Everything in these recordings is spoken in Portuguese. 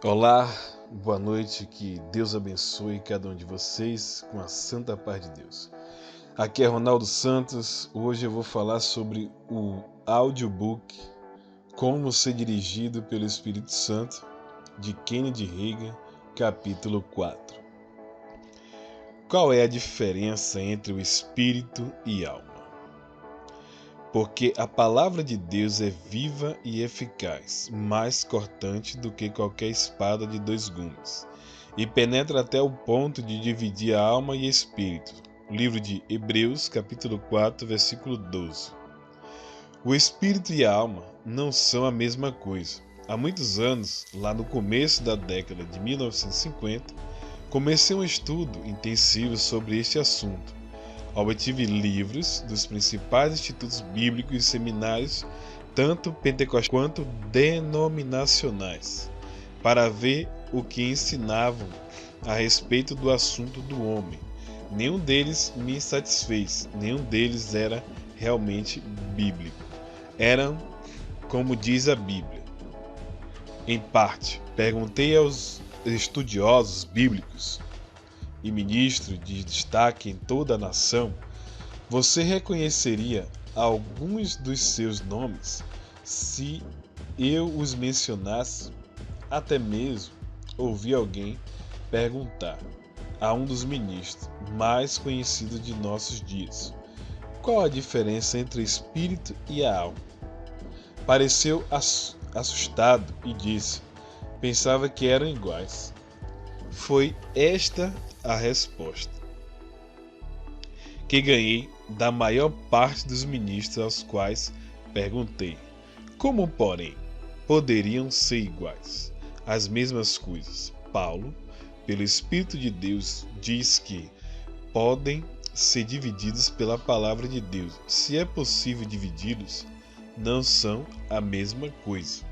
Olá, boa noite, que Deus abençoe cada um de vocês com a santa paz de Deus. Aqui é Ronaldo Santos, hoje eu vou falar sobre o audiobook Como Ser Dirigido pelo Espírito Santo, de Kenneth Hagin, capítulo 4. Qual é a diferença entre o Espírito e alma? Porque a palavra de Deus é viva e eficaz, mais cortante do que qualquer espada de dois gumes, e penetra até o ponto de dividir a alma e espírito. Livro de Hebreus, capítulo 4, versículo 12. O espírito e a alma não são a mesma coisa. Há muitos anos, lá no começo da década de 1950, comecei um estudo intensivo sobre este assunto. Obtive livros dos principais institutos bíblicos e seminários, tanto pentecostais quanto denominacionais, para ver o que ensinavam a respeito do assunto do homem. Nenhum deles me satisfez, nenhum deles era realmente bíblico. Eram, como diz a Bíblia. Em parte, perguntei aos estudiosos bíblicos e ministro de destaque em toda a nação, você reconheceria alguns dos seus nomes se eu os mencionasse? Até mesmo ouvi alguém perguntar a um dos ministros mais conhecidos de nossos dias: qual a diferença entre o espírito e a alma? Pareceu assustado e disse: pensava que eram iguais. Foi esta a resposta que ganhei da maior parte dos ministros aos quais perguntei: como, porém, poderiam ser iguais? As mesmas coisas. Paulo, pelo Espírito de Deus, diz que podem ser divididos pela palavra de Deus. Se é possível dividi-los, não são a mesma coisa.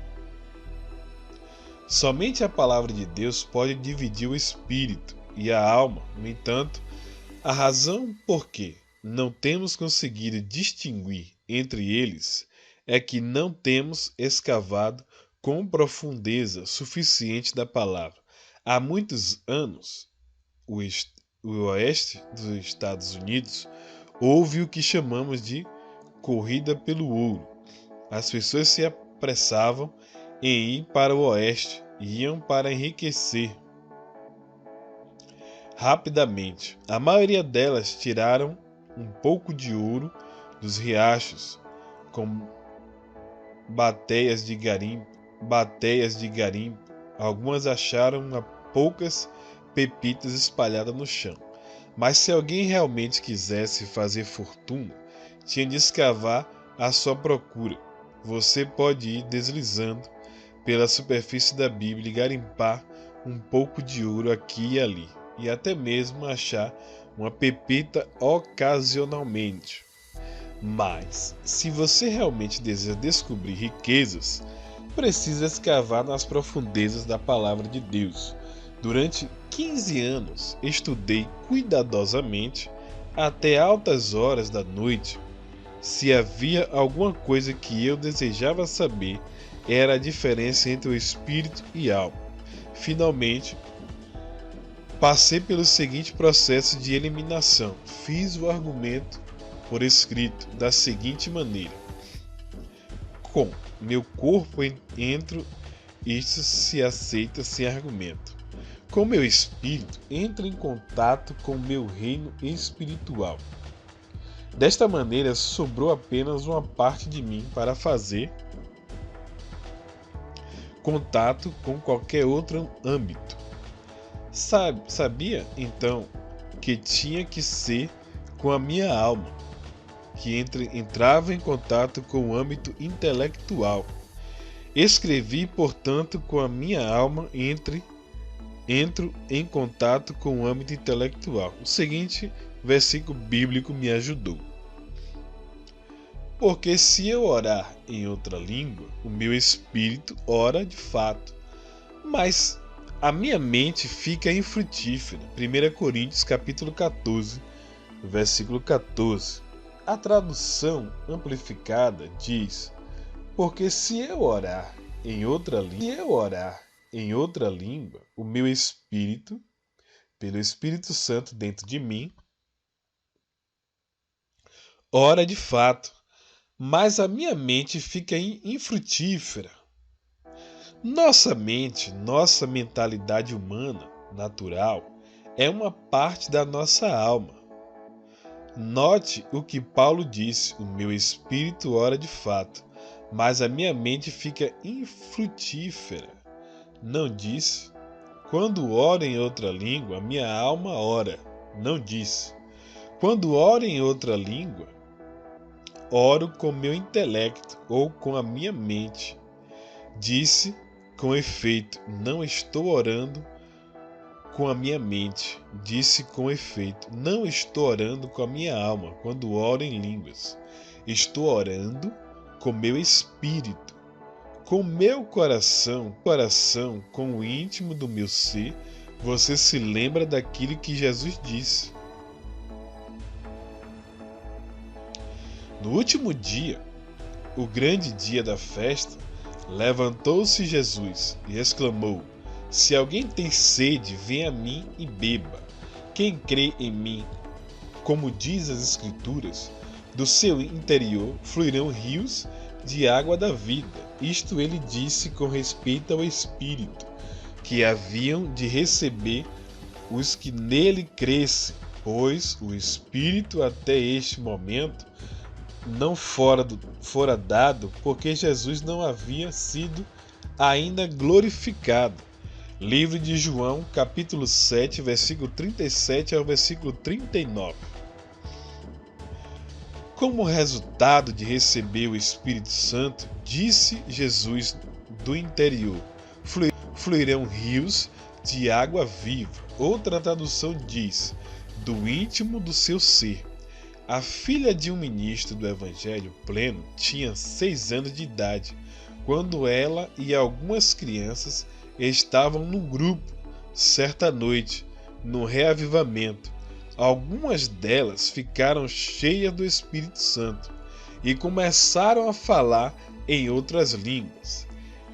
Somente a palavra de Deus pode dividir o espírito e a alma. No entanto, a razão por que não temos conseguido distinguir entre eles é que não temos escavado com profundeza suficiente da palavra. Há muitos anos, o oeste dos Estados Unidos houve o que chamamos de corrida pelo ouro. As pessoas se apressavam em ir para o oeste e iam para enriquecer rapidamente. A maioria delas tiraram um pouco de ouro dos riachos com bateias de garimpo. Algumas acharam poucas pepitas espalhadas no chão. Mas se alguém realmente quisesse fazer fortuna, tinha de escavar à sua procura. Você pode ir deslizando pela superfície da Bíblia e garimpar um pouco de ouro aqui e ali, e até mesmo achar uma pepita ocasionalmente. Mas, se você realmente deseja descobrir riquezas, precisa escavar nas profundezas da palavra de Deus. Durante 15 anos, estudei cuidadosamente até altas horas da noite. Se havia alguma coisa que eu desejava saber, era a diferença entre o espírito e a alma. Finalmente, passei pelo seguinte processo de eliminação. Fiz o argumento por escrito da seguinte maneira: com meu corpo entro, isto se aceita sem argumento. Com meu espírito, entro em contato com meu reino espiritual. Desta maneira, sobrou apenas uma parte de mim para fazer contato com qualquer outro âmbito. Sabia, então, que tinha que ser com a minha alma, que entrava em contato com o âmbito intelectual. Escrevi, portanto, com a minha alma entro em contato com o âmbito intelectual. O seguinte versículo bíblico me ajudou. Porque se eu orar em outra língua, o meu espírito ora de fato, mas a minha mente fica infrutífera. 1 Coríntios capítulo 14, versículo 14. A tradução amplificada diz: porque se eu orar em outra língua, em outra língua, o meu espírito, pelo Espírito Santo dentro de mim, ora de fato, mas a minha mente fica infrutífera. Nossa mente, nossa mentalidade humana, natural, é uma parte da nossa alma. Note o que Paulo disse: o meu espírito ora de fato, mas a minha mente fica infrutífera. Não disse: quando oro em outra língua, a minha alma ora. Não disse: quando oro em outra língua, oro com meu intelecto ou com a minha mente. Disse com efeito: não estou orando com a minha mente. Disse com efeito: não estou orando com a minha alma quando oro em línguas. Estou orando com meu espírito, com meu coração, com o íntimo do meu ser. Você se lembra daquilo que Jesus disse. No último dia, o grande dia da festa, levantou-se Jesus e exclamou: se alguém tem sede, venha a mim e beba. Quem crê em mim, como diz as Escrituras, do seu interior fluirão rios de água da vida. Isto ele disse com respeito ao Espírito, que haviam de receber os que nele crescem, pois o Espírito até este momento não fora dado, porque Jesus não havia sido ainda glorificado. Livro de João, capítulo 7, versículo 37 ao versículo 39. Como resultado de receber o Espírito Santo, disse Jesus, do interior fluirão rios de água viva. Outra tradução diz: do íntimo do seu ser. A filha de um ministro do Evangelho Pleno tinha 6 anos de idade, quando ela e algumas crianças estavam num grupo, certa noite, no reavivamento. Algumas delas ficaram cheias do Espírito Santo e começaram a falar em outras línguas.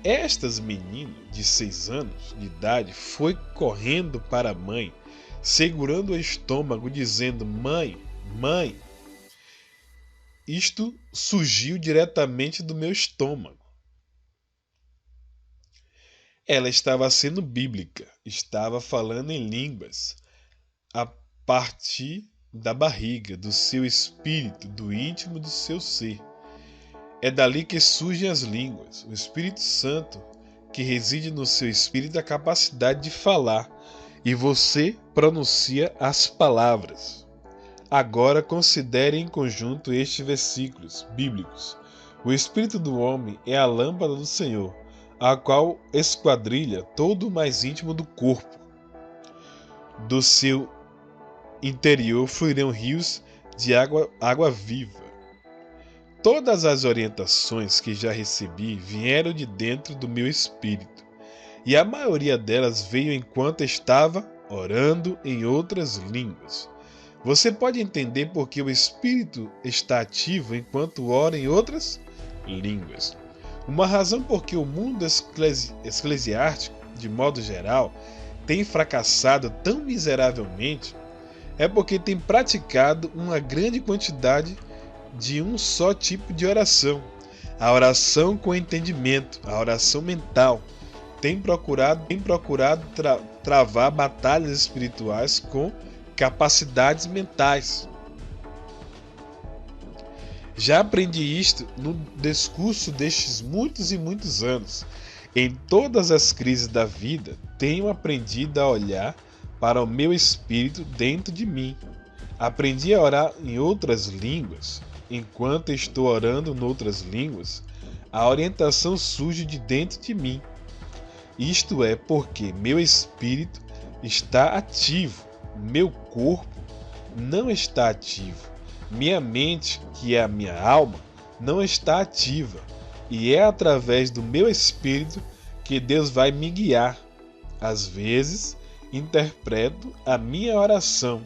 Estas meninas de 6 anos de idade foi correndo para a mãe, segurando o estômago, dizendo: mãe, mãe, isto surgiu diretamente do meu estômago. Ela estava sendo bíblica, estava falando em línguas, a partir da barriga, do seu espírito, do íntimo do seu ser. É dali que surgem as línguas. O Espírito Santo, que reside no seu espírito, a capacidade de falar, e você pronuncia as palavras. Agora considere em conjunto estes versículos bíblicos. O espírito do homem é a lâmpada do Senhor, a qual esquadrilha todo o mais íntimo do corpo. Do seu interior fluirão rios de água viva. Todas as orientações que já recebi vieram de dentro do meu espírito, e a maioria delas veio enquanto estava orando em outras línguas. Você pode entender porque o espírito está ativo enquanto ora em outras línguas. Uma razão porque o mundo eclesiástico, de modo geral, tem fracassado tão miseravelmente é porque tem praticado uma grande quantidade de um só tipo de oração. A oração com entendimento, a oração mental. Tem procurado travar batalhas espirituais com capacidades mentais. Já aprendi isto no discurso destes muitos e muitos anos. Em todas as crises da vida, tenho aprendido a olhar para o meu espírito dentro de mim. Aprendi a orar em outras línguas. Enquanto estou orando em outras línguas, a orientação surge de dentro de mim. Isto é porque meu espírito está ativo, meu corpo não está ativo. Minha mente, que é a minha alma, não está ativa. E é através do meu espírito que Deus vai me guiar. Às vezes, interpreto a minha oração.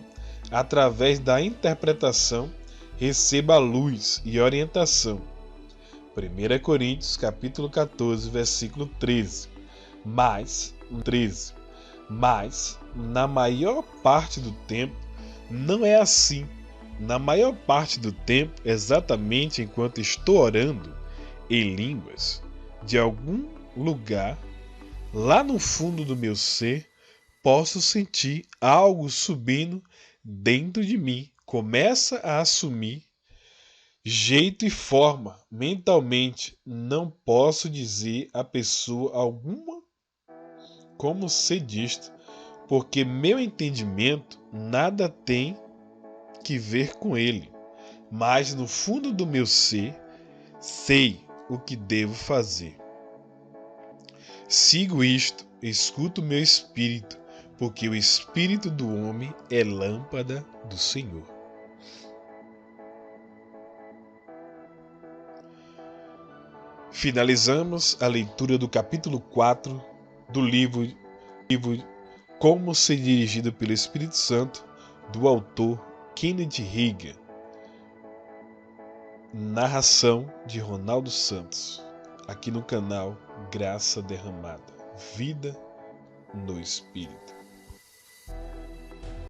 Através da interpretação, recebo a luz e orientação. 1 Coríntios capítulo 14, versículo 13. Mas, 13. Mas, na maior parte do tempo, não é assim. Na maior parte do tempo, exatamente enquanto estou orando em línguas, de algum lugar, lá no fundo do meu ser, posso sentir algo subindo dentro de mim. Começa a assumir jeito e forma. Mentalmente, não posso dizer a pessoa alguma como ser disto, porque meu entendimento nada tem que ver com ele. Mas no fundo do meu ser, sei o que devo fazer. Sigo isto, escuto meu espírito, porque o espírito do homem é lâmpada do Senhor. Finalizamos a leitura do capítulo 4 do livro Como Ser Dirigido pelo Espírito Santo, do autor Kenneth Hagin. Narração de Ronaldo Santos, aqui no canal Graça Derramada, Vida no Espírito.